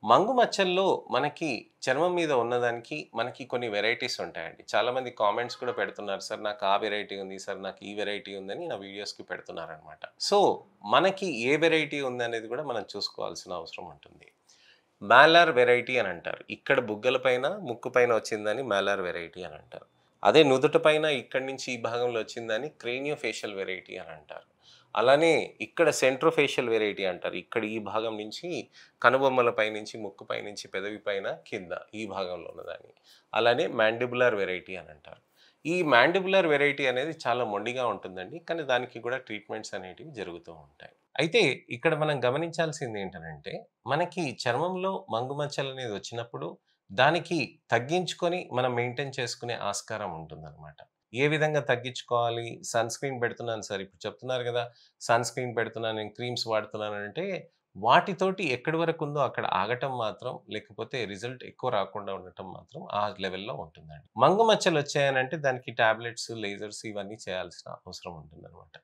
మంగు మచ్చల్లో మనకి చర్మం మీద ఉన్నదానికి మనకి కొన్ని వెరైటీస్ ఉంటాయండి. చాలామంది కామెంట్స్ కూడా పెడుతున్నారు. సార్ నాకు ఆ వెరైటీ ఉంది. సార్ నాకు ఈ వెరైటీ ఉందని నా వీడియోస్‌కి పెడుతున్నారనమాట. సో, మనకి ఏ వెరైటీ ఉందనేది కూడా మనం చూసుకోవాల్సిన అవసరం ఉంటుంది. మాలార్ వెరైటీ అని అంటారు. ఇక్కడ బుగ్గల పైన, ముక్కు పైన వచ్చిందని మాలార్ వెరైటీ అని అంటారు. అదే నుదుట పైన ఇక్కడి నుంచి ఈ భాగంలో వచ్చిందని క్రేనియోఫేషియల్ వెరైటీ అని అంటారు. అలానే ఇక్కడ సెంట్రోఫేషియల్ వెరైటీ అంటారు. ఇక్కడ ఈ భాగం నుంచి కనుబొమ్మల పైనుంచి, ముక్కు పైనుంచి, పెదవి పైన కింద ఈ భాగంలో ఉన్నదాన్ని. అలానే మాండిబులర్ వెరైటీ అని అంటారు. ఈ మాండిబులర్ వెరైటీ అనేది చాలా మొండిగా ఉంటుందండి. కానీ దానికి కూడా ట్రీట్మెంట్స్ అనేటివి జరుగుతూ ఉంటాయి. అయితే ఇక్కడ మనం గమనించాల్సింది ఏంటనంటే, మనకి చర్మంలో మంగు మచ్చలనేది వచ్చినప్పుడు, దానికి తగ్గించుకొని మనం మెయింటైన్ చేసుకునే ఆస్కారం ఉంటుందనమాట. ఏ విధంగా తగ్గించుకోవాలి? సన్ స్క్రీన్ పెడుతున్నాను సార్. ఇప్పుడు చెప్తున్నారు గదా! సన్ స్క్రీన్ పెడుతున్నాను, నేను క్రీమ్స్ వాడుతున్నానంటే, వాటితోటి ఎక్కడి వరకుందో అక్కడ ఆగటం మాత్రం, లేకపోతే రిజల్ట్ ఎక్కువ రాకుండా ఉండటం మాత్రం ఆ లెవెల్‌లో ఉంటుందండి. మంగు మచ్చలొచ్చాయనంటే దానికి టాబ్లెట్స్, లేజర్స్ ఇవన్నీ చేయాల్సిన అవసరం ఉంటుందనమాట.